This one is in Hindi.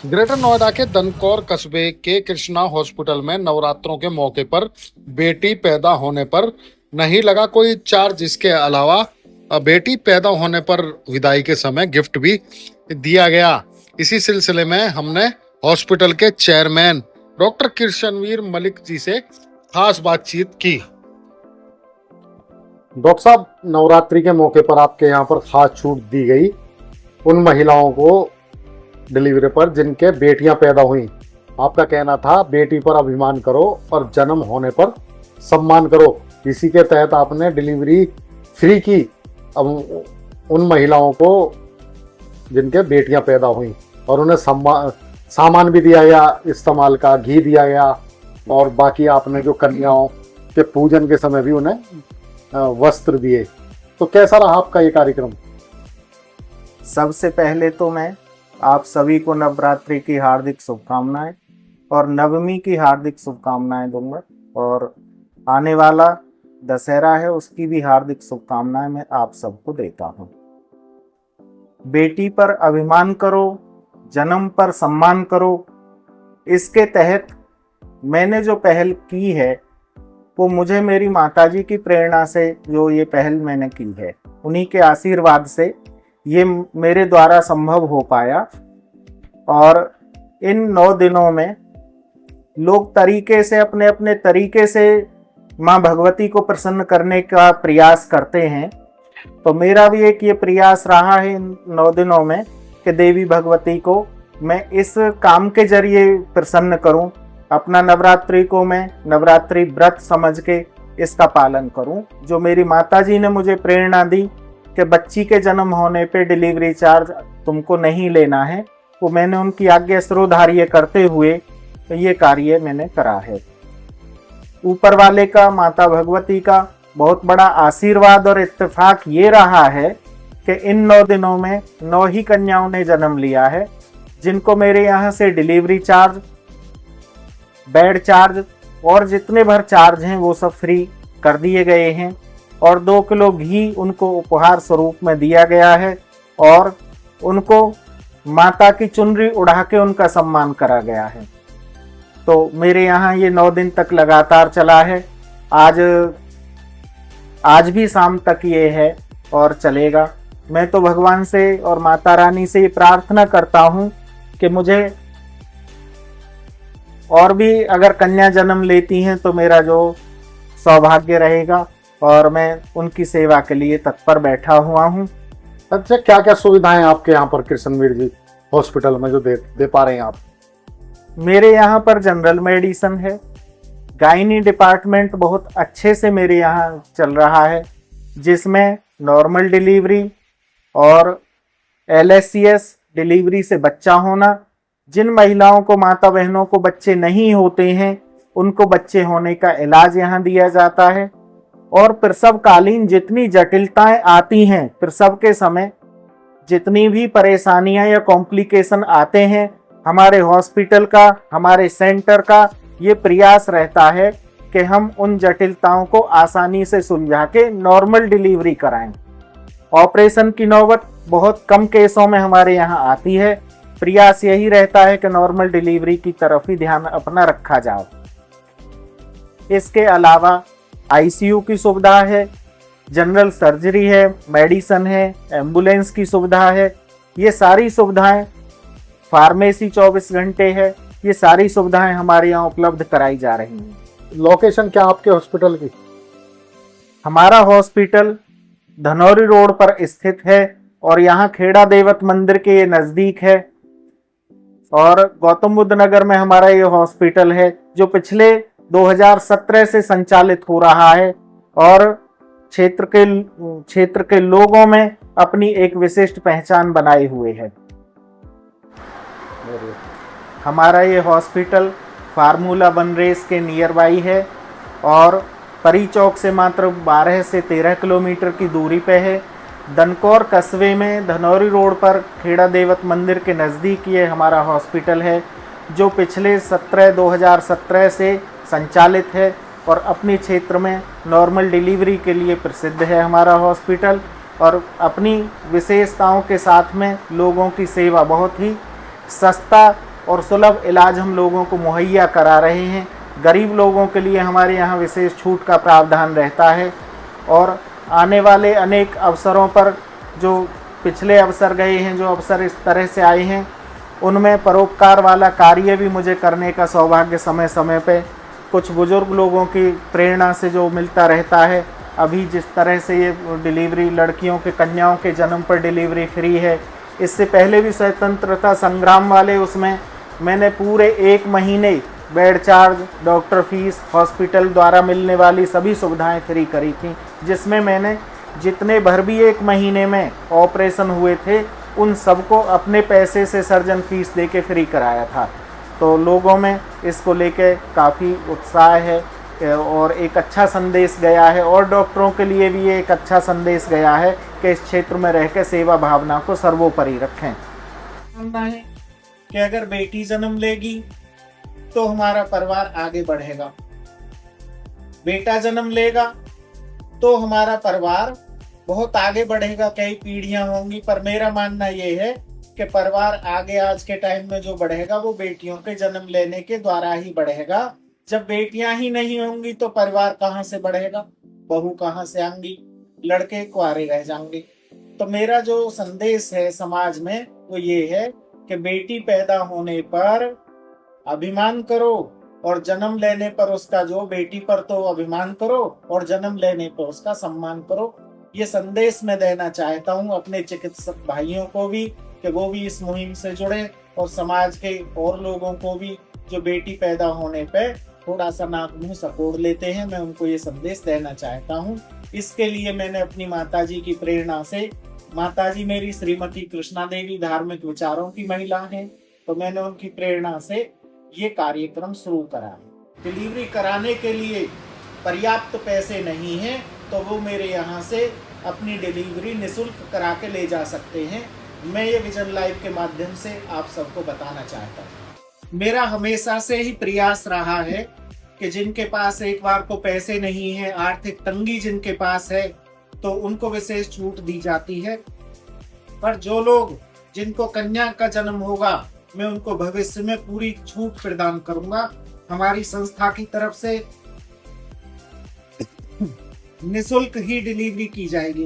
ग्रेटर नोएडा के दनकौर कस्बे के कृष्णा हॉस्पिटल में नवरात्रों के मौके पर बेटी पैदा होने पर नहीं लगा कोई चार्ज। इसके अलावा बेटी पैदा होने पर विदाई के समय गिफ्ट भी दिया गया। इसी सिलसिले में हमने हॉस्पिटल के चेयरमैन डॉक्टर कृष्णवीर मलिक जी से खास बातचीत की। डॉक्टर साहब, नवरात्रि के मौके पर आपके यहाँ पर खास छूट दी गई उन महिलाओं को डिलीवरी पर जिनके बेटियां पैदा हुई। आपका कहना था बेटी पर अभिमान करो और जन्म होने पर सम्मान करो। इसी के तहत आपने डिलीवरी फ्री की अब उन महिलाओं को जिनके बेटियां पैदा हुई, और उन्हें सामान भी दिया गया, इस्तेमाल का घी दिया गया, और बाकी आपने जो कन्याओं के पूजन के समय भी उन्हें वस्त्र दिए। तो कैसा रहा आपका ये कार्यक्रम? सबसे पहले तो मैं आप सभी को नवरात्रि की हार्दिक शुभकामनाएं और नवमी की हार्दिक शुभकामनाएं दूंगा, और आने वाला दशहरा है उसकी भी हार्दिक शुभकामनाएं मैं आप सबको देता हूं। बेटी पर अभिमान करो, जन्म पर सम्मान करो, इसके तहत मैंने जो पहल की है वो मुझे मेरी माताजी की प्रेरणा से जो ये पहल मैंने की है, उन्हीं के आशीर्वाद से ये मेरे द्वारा संभव हो पाया। और इन 9 दिनों में लोग तरीके से अपने अपने तरीके से माँ भगवती को प्रसन्न करने का प्रयास करते हैं। तो मेरा भी एक ये प्रयास रहा है इन 9 दिनों में कि देवी भगवती को मैं इस काम के जरिए प्रसन्न करूं। अपना नवरात्रि को मैं नवरात्रि व्रत समझ के इसका पालन करूं। जो मेरी माताजी ने मुझे प्रेरणा दी कि बच्ची के जन्म होने पे डिलीवरी चार्ज तुमको नहीं लेना है, वो मैंने उनकी आज्ञा शिरोधार्य करते हुए तो ये कार्य मैंने करा है। ऊपर वाले का, माता भगवती का बहुत बड़ा आशीर्वाद और इत्तेफाक ये रहा है कि इन 9 दिनों में 9 ही कन्याओं ने जन्म लिया है, जिनको मेरे यहाँ से डिलीवरी चार्ज, बेड चार्ज और जितने भर चार्ज हैं वो सब फ्री कर दिए गए हैं, और 2 किलो घी उनको उपहार स्वरूप में दिया गया है, और उनको माता की चुनरी उड़ा के उनका सम्मान करा गया है। तो मेरे यहाँ ये 9 दिन तक लगातार चला है। आज भी शाम तक ये है और चलेगा। मैं तो भगवान से और माता रानी से ये प्रार्थना करता हूँ कि मुझे और भी अगर कन्या जन्म लेती हैं तो मेरा जो सौभाग्य रहेगा, और मैं उनकी सेवा के लिए तत्पर बैठा हुआ हूँ। अच्छा, क्या क्या सुविधाएं आपके यहाँ पर कृष्णवीर जी हॉस्पिटल में जो दे पा रहे हैं आप? मेरे यहाँ पर जनरल मेडिसिन है, गायनी डिपार्टमेंट बहुत अच्छे से मेरे यहाँ चल रहा है, जिसमें नॉर्मल डिलीवरी और LSCS डिलीवरी से बच्चा होना, जिन महिलाओं को, माता बहनों को बच्चे नहीं होते हैं उनको बच्चे होने का इलाज यहाँ दिया जाता है। और प्रसवकालीन जितनी जटिलताएं आती हैं, प्रसव के समय जितनी भी परेशानियां या कॉम्प्लिकेशन आते हैं, हमारे हॉस्पिटल का, हमारे सेंटर का ये प्रयास रहता है कि हम उन जटिलताओं को आसानी से सुलझा के नॉर्मल डिलीवरी कराएं। ऑपरेशन की नौबत बहुत कम केसों में हमारे यहाँ आती है। प्रयास यही रहता है कि नॉर्मल डिलीवरी की तरफ ही ध्यान अपना रखा जाए। इसके अलावा ICU की सुविधा है, जनरल सर्जरी है, मेडिसिन है, एम्बुलेंस की सुविधा है। ये सारी सुविधाएं, फार्मेसी 24 घंटे है, ये सारी सुविधाएं हमारे यहाँ उपलब्ध कराई जा रही हैं। लोकेशन क्या आपके हॉस्पिटल की? हमारा हॉस्पिटल धनौरी रोड पर स्थित है, और यहाँ खेड़ा देवत मंदिर के नज़दीक है। और गौतम बुद्ध नगर में हमारा ये हॉस्पिटल है, जो पिछले 2017 से संचालित हो रहा है, और क्षेत्र के लोगों में अपनी एक विशिष्ट पहचान बनाए हुए है। हमारा ये हॉस्पिटल फार्मूला 1 रेस के नियर बाई है, और परी चौक से मात्र 12 से 13 किलोमीटर की दूरी पे है। दनकौर कस्बे में धनौरी रोड पर खेड़ा देवत मंदिर के नज़दीक ये हमारा हॉस्पिटल है, जो पिछले 2017 से संचालित है, और अपने क्षेत्र में नॉर्मल डिलीवरी के लिए प्रसिद्ध है हमारा हॉस्पिटल, और अपनी विशेषताओं के साथ में लोगों की सेवा बहुत ही सस्ता और सुलभ इलाज हम लोगों को मुहैया करा रहे हैं। गरीब लोगों के लिए हमारे यहाँ विशेष छूट का प्रावधान रहता है और आने वाले अनेक अवसरों पर जो पिछले अवसर गए हैं, जो अवसर इस तरह से आए हैं, उनमें परोपकार वाला कार्य भी मुझे करने का सौभाग्य समय समय पे कुछ बुजुर्ग लोगों की प्रेरणा से जो मिलता रहता है। अभी जिस तरह से ये डिलीवरी लड़कियों के, कन्याओं के जन्म पर डिलीवरी फ्री है, इससे पहले भी स्वतंत्रता संग्राम वाले उसमें मैंने पूरे 1 महीने bed charge, doctor fees, hospital द्वारा मिलने वाली सभी सुविधाएं फ्री करी थी, जिसमें मैंने जितने भर भी 1 महीने में ऑपरेशन हुए थे उन सबको अपने पैसे से सर्जन फीस दे के फ्री कराया था। तो लोगों में इसको लेके काफ़ी उत्साह है और एक अच्छा संदेश गया है, और डॉक्टरों के लिए भी ये एक अच्छा संदेश गया है कि इस क्षेत्र में रह के सेवा भावना को सर्वोपरि रखें। मानना है कि अगर बेटी जन्म लेगी तो हमारा परिवार आगे बढ़ेगा, बेटा जन्म लेगा तो हमारा परिवार बहुत आगे बढ़ेगा, कई पीढ़ियां होंगी। पर मेरा मानना ये है कि परिवार आगे आज के टाइम में जो बढ़ेगा वो बेटियों के जन्म लेने के द्वारा ही बढ़ेगा। जब बेटियां ही नहीं होंगी तो परिवार कहाँ से बढ़ेगा, बहू कहाँ से आएंगी, लड़के कुंवारे रह जाएंगे। तो मेरा जो संदेश है समाज में वो ये है कि बेटी पैदा होने पर अभिमान करो और जन्म लेने पर उसका, जो बेटी पर तो अभिमान करो और जन्म लेने पर उसका सम्मान करो। ये संदेश मैं देना चाहता हूँ अपने चिकित्सक भाइयों को भी कि वो भी इस मुहिम से जुड़े, और समाज के और लोगों को भी जो बेटी पैदा होने पे थोड़ा सा नाक मुंह सकोड़ लेते हैं, मैं उनको ये संदेश देना चाहता हूँ। इसके लिए मैंने अपनी माताजी की प्रेरणा से, माताजी मेरी श्रीमती कृष्णा देवी धार्मिक विचारों की महिला हैं, तो मैंने उनकी प्रेरणा से ये कार्यक्रम शुरू करा है। डिलीवरी कराने के लिए पर्याप्त पैसे नहीं हैं तो वो मेरे यहाँ से अपनी डिलीवरी निःशुल्क करा के ले जा सकते हैं। मैं ये विजन लाइव के माध्यम से आप सबको बताना चाहता हूँ। मेरा हमेशा से ही प्रयास रहा है कि जिनके पास एक बार को पैसे नहीं है, आर्थिक तंगी जिनके पास है, तो उनको विशेष छूट दी जाती है। पर जो लोग, जिनको कन्या का जन्म होगा, मैं उनको भविष्य में पूरी छूट प्रदान करूंगा। हमारी संस्था की तरफ से निःशुल्क ही डिलीवरी की जाएगी।